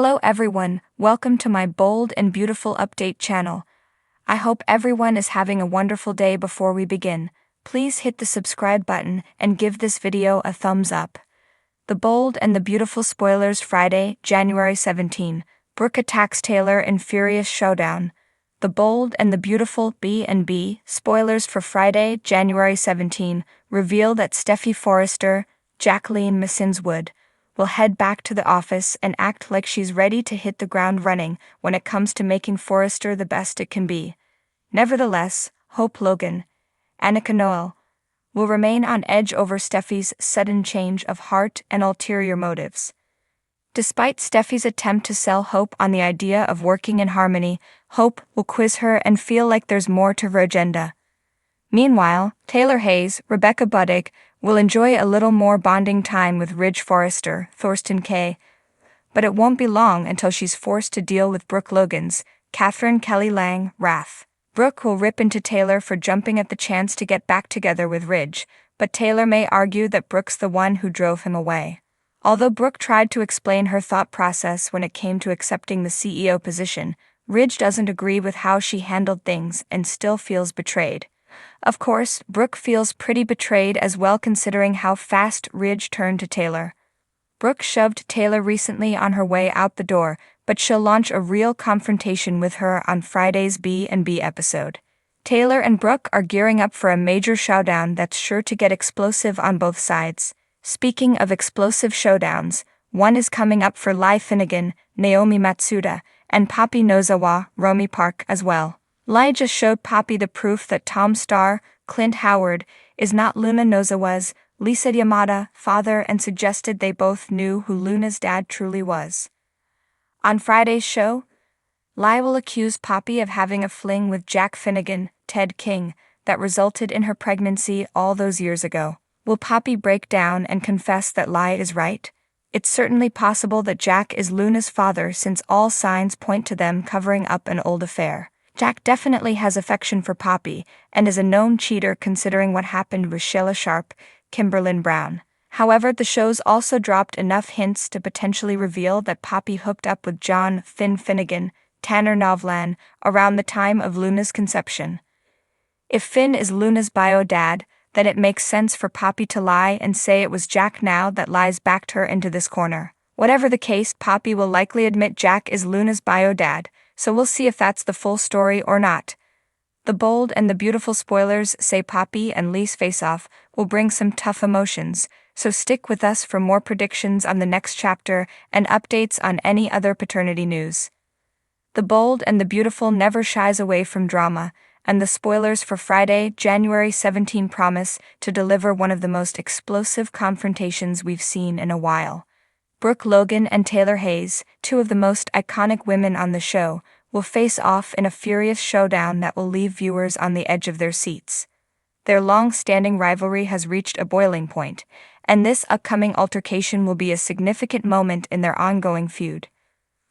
Hello everyone, welcome to my bold and beautiful update channel. I hope everyone is having a wonderful day. Before we begin, please hit the subscribe button and give this video a thumbs up. The bold and the beautiful spoilers. Friday, January 17, Brooke attacks Taylor in furious showdown. The bold and the beautiful B&B spoilers for Friday, January 17 reveal that Steffy Forrester, Jacqueline Massinswood, will head back to the office and act like she's ready to hit the ground running when it comes to making Forrester the best it can be. Nevertheless, Hope Logan, Annika Noel, will remain on edge over Steffy's sudden change of heart and ulterior motives. Despite Steffy's attempt to sell Hope on the idea of working in harmony, Hope will quiz her and feel like there's more to her agenda. Meanwhile, Taylor Hayes, Rebecca Buddig, will enjoy a little more bonding time with Ridge Forrester, Thorsten Kaye, but it won't be long until she's forced to deal with Brooke Logan's, Catherine Kelly Lang, wrath. Brooke will rip into Taylor for jumping at the chance to get back together with Ridge, but Taylor may argue that Brooke's the one who drove him away. Although Brooke tried to explain her thought process when it came to accepting the CEO position, Ridge doesn't agree with how she handled things and still feels betrayed. Of course, Brooke feels pretty betrayed as well considering how fast Ridge turned to Taylor. Brooke shoved Taylor recently on her way out the door, but she'll launch a real confrontation with her on Friday's B&B episode. Taylor and Brooke are gearing up for a major showdown that's sure to get explosive on both sides. Speaking of explosive showdowns, one is coming up for Finigan Naomi Matsuda and Poppy Nozawa Romy Park as well. Lai just showed Poppy the proof that Tom's star, Clint Howard, is not Luna Nozawa's, Lisa Yamada, father, and suggested they both knew who Luna's dad truly was. On Friday's show, Lai will accuse Poppy of having a fling with Jack Finigan, Ted King, that resulted in her pregnancy all those years ago. Will Poppy break down and confess that Lai is right? It's certainly possible that Jack is Luna's father since all signs point to them covering up an old affair. Jack definitely has affection for Poppy and is a known cheater considering what happened with Sheila Sharp, Kimberlyn Brown. However, the show's also dropped enough hints to potentially reveal that Poppy hooked up with John Finigan, Tanner Novlan, around the time of Luna's conception. If Finn is Luna's bio dad, then it makes sense for Poppy to lie and say it was Jack now that Lies backed her into this corner. Whatever the case, Poppy will likely admit Jack is Luna's bio dad, so we'll see if that's the full story or not. The bold and the beautiful spoilers say Poppy and Lee's face-off will bring some tough emotions, so stick with us for more predictions on the next chapter and updates on any other paternity news. The bold and the beautiful never shies away from drama, and the spoilers for Friday, January 17 promise to deliver one of the most explosive confrontations we've seen in a while. Brooke Logan and Taylor Hayes, two of the most iconic women on the show, will face off in a furious showdown that will leave viewers on the edge of their seats. Their long-standing rivalry has reached a boiling point, and this upcoming altercation will be a significant moment in their ongoing feud.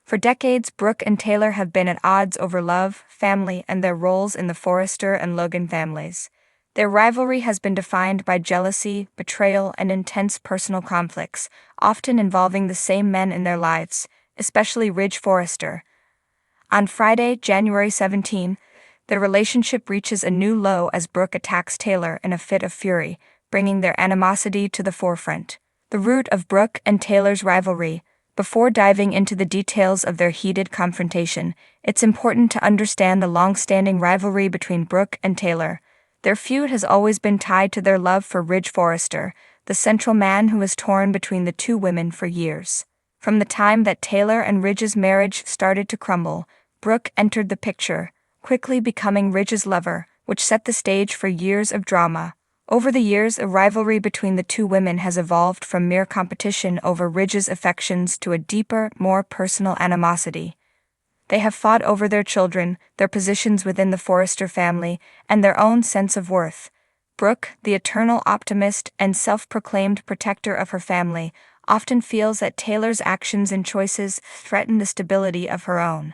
For decades, Brooke and Taylor have been at odds over love, family, and their roles in the Forrester and Logan families. Their rivalry has been defined by jealousy, betrayal, and intense personal conflicts, often involving the same men in their lives, especially Ridge Forrester. On Friday, January 17, their relationship reaches a new low as Brooke attacks Taylor in a fit of fury, bringing their animosity to the forefront. The root of Brooke and Taylor's rivalry. Before diving into the details of their heated confrontation, it's important to understand the long-standing rivalry between Brooke and Taylor. Their feud has always been tied to their love for Ridge Forrester, the central man who was torn between the two women for years. From the time that Taylor and Ridge's marriage started to crumble, Brooke entered the picture, quickly becoming Ridge's lover, which set the stage for years of drama. Over the years, a rivalry between the two women has evolved from mere competition over Ridge's affections to a deeper, more personal animosity. They have fought over their children, their positions within the Forrester family, and their own sense of worth. Brooke, the eternal optimist and self-proclaimed protector of her family, often feels that Taylor's actions and choices threaten the stability of her own.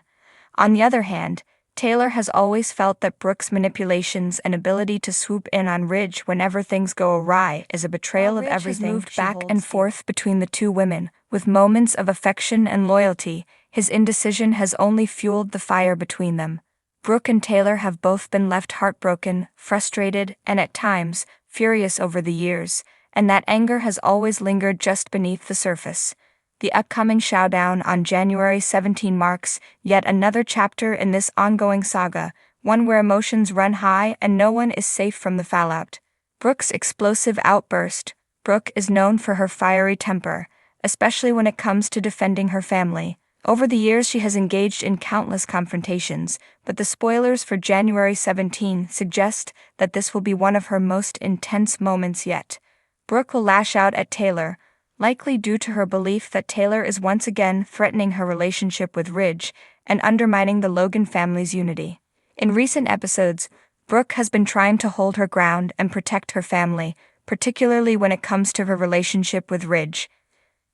On the other hand, Taylor has always felt that Brooke's manipulations and ability to swoop in on Ridge whenever things go awry is a betrayal of everything. Moved back and forth between the two women, with moments of affection and loyalty, his indecision has only fueled the fire between them. Brooke and Taylor have both been left heartbroken, frustrated, and at times, furious over the years, and that anger has always lingered just beneath the surface. The upcoming Showdown on January 17 marks yet another chapter in this ongoing saga, one where emotions run high and no one is safe from the fallout. Brooke's explosive outburst. Brooke is known for her fiery temper, especially when it comes to defending her family. Over the years she has engaged in countless confrontations, but the spoilers for January 17 suggest that this will be one of her most intense moments yet. Brooke will lash out at Taylor, likely due to her belief that Taylor is once again threatening her relationship with Ridge and undermining the Logan family's unity. In recent episodes, Brooke has been trying to hold her ground and protect her family, particularly when it comes to her relationship with Ridge.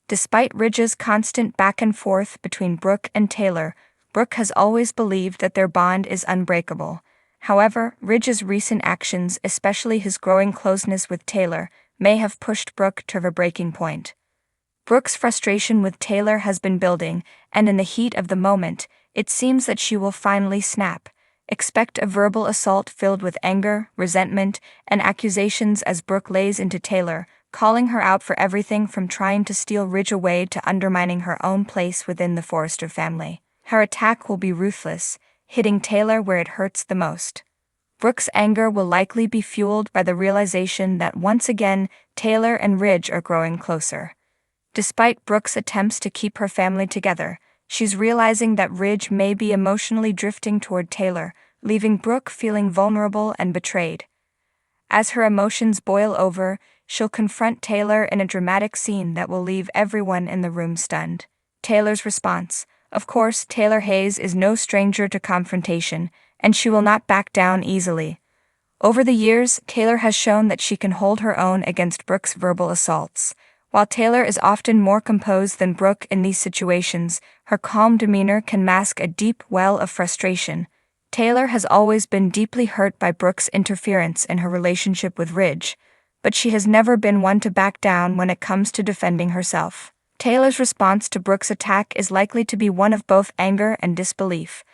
Despite Ridge's constant back and forth between Brooke and Taylor, Brooke has always believed that their bond is unbreakable. However, Ridge's recent actions, especially his growing closeness with Taylor, may have pushed Brooke to her breaking point. Brooke's frustration with Taylor has been building, and in the heat of the moment, it seems that she will finally snap. Expect a verbal assault filled with anger, resentment, and accusations as Brooke lays into Taylor, calling her out for everything from trying to steal Ridge away to undermining her own place within the Forrester family. Her attack will be ruthless, hitting Taylor where it hurts the most. Brooke's anger will likely be fueled by the realization that once again, Taylor and Ridge are growing closer. Despite Brooke's attempts to keep her family together, she's realizing that Ridge may be emotionally drifting toward Taylor, leaving Brooke feeling vulnerable and betrayed. As her emotions boil over, she'll confront Taylor in a dramatic scene that will leave everyone in the room stunned. Taylor's response. Of course, Taylor Hayes is no stranger to confrontation, and she will not back down easily. Over the years, Taylor has shown that she can hold her own against Brooke's verbal assaults. While Taylor is often more composed than Brooke in these situations, her calm demeanor can mask a deep well of frustration. Taylor has always been deeply hurt by Brooke's interference in her relationship with Ridge, but she has never been one to back down when it comes to defending herself. Taylor's response to Brooke's attack is likely to be one of both anger and disbelief.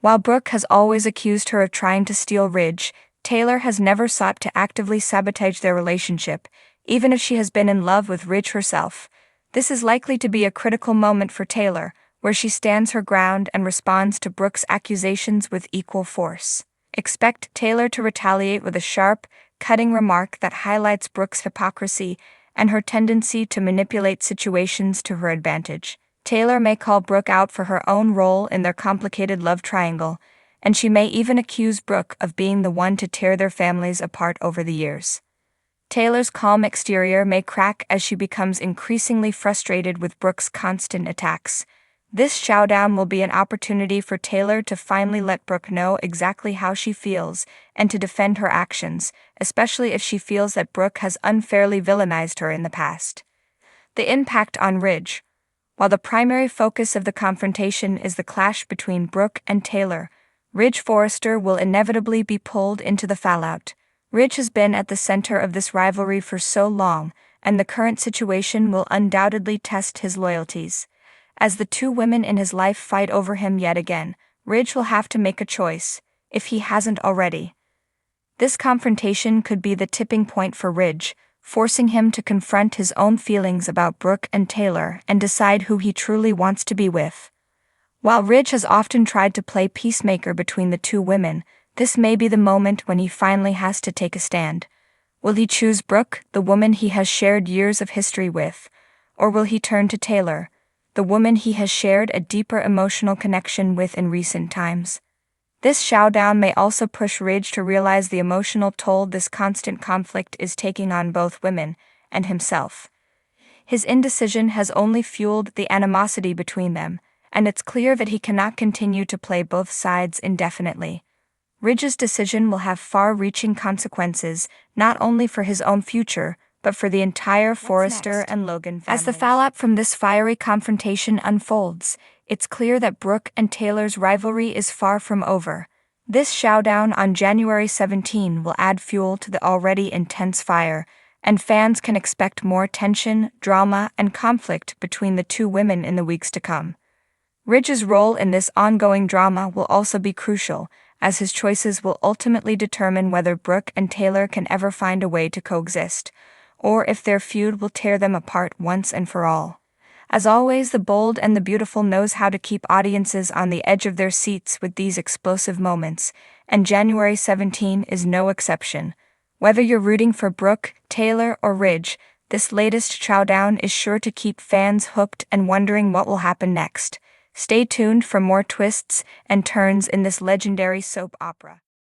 While Brooke has always accused her of trying to steal Ridge, Taylor has never sought to actively sabotage their relationship, even if she has been in love with Ridge herself. This is likely to be a critical moment for Taylor, where she stands her ground and responds to Brooke's accusations with equal force. Expect Taylor to retaliate with a sharp, cutting remark that highlights Brooke's hypocrisy and her tendency to manipulate situations to her advantage. Taylor may call Brooke out for her own role in their complicated love triangle, and she may even accuse Brooke of being the one to tear their families apart over the years. Taylor's calm exterior may crack as she becomes increasingly frustrated with Brooke's constant attacks. This showdown will be an opportunity for Taylor to finally let Brooke know exactly how she feels and to defend her actions, especially if she feels that Brooke has unfairly villainized her in the past. The impact on Ridge. While the primary focus of the confrontation is the clash between Brooke and Taylor, Ridge Forrester will inevitably be pulled into the fallout. Ridge has been at the center of this rivalry for so long, and the current situation will undoubtedly test his loyalties. As the two women in his life fight over him yet again, Ridge will have to make a choice, if he hasn't already. This confrontation could be the tipping point for Ridge, forcing him to confront his own feelings about Brooke and Taylor and decide who he truly wants to be with. While Ridge has often tried to play peacemaker between the two women, this may be the moment when he finally has to take a stand. Will he choose Brooke, the woman he has shared years of history with, or will he turn to Taylor, the woman he has shared a deeper emotional connection with in recent times? This showdown may also push Ridge to realize the emotional toll this constant conflict is taking on both women and himself. His indecision has only fueled the animosity between them, and it's clear that he cannot continue to play both sides indefinitely. Ridge's decision will have far-reaching consequences, not only for his own future, but for the entire Forrester and Logan families. As the fallout from this fiery confrontation unfolds, it's clear that Brooke and Taylor's rivalry is far from over. This showdown on January 17 will add fuel to the already intense fire, and fans can expect more tension, drama, and conflict between the two women in the weeks to come. Ridge's role in this ongoing drama will also be crucial, as his choices will ultimately determine whether Brooke and Taylor can ever find a way to coexist, or if their feud will tear them apart once and for all. As always, the bold and the beautiful knows how to keep audiences on the edge of their seats with these explosive moments, and January 17 is no exception. Whether you're rooting for Brooke, Taylor, or Ridge, this latest Showdown is sure to keep fans hooked and wondering what will happen next. Stay tuned for more twists and turns in this legendary soap opera.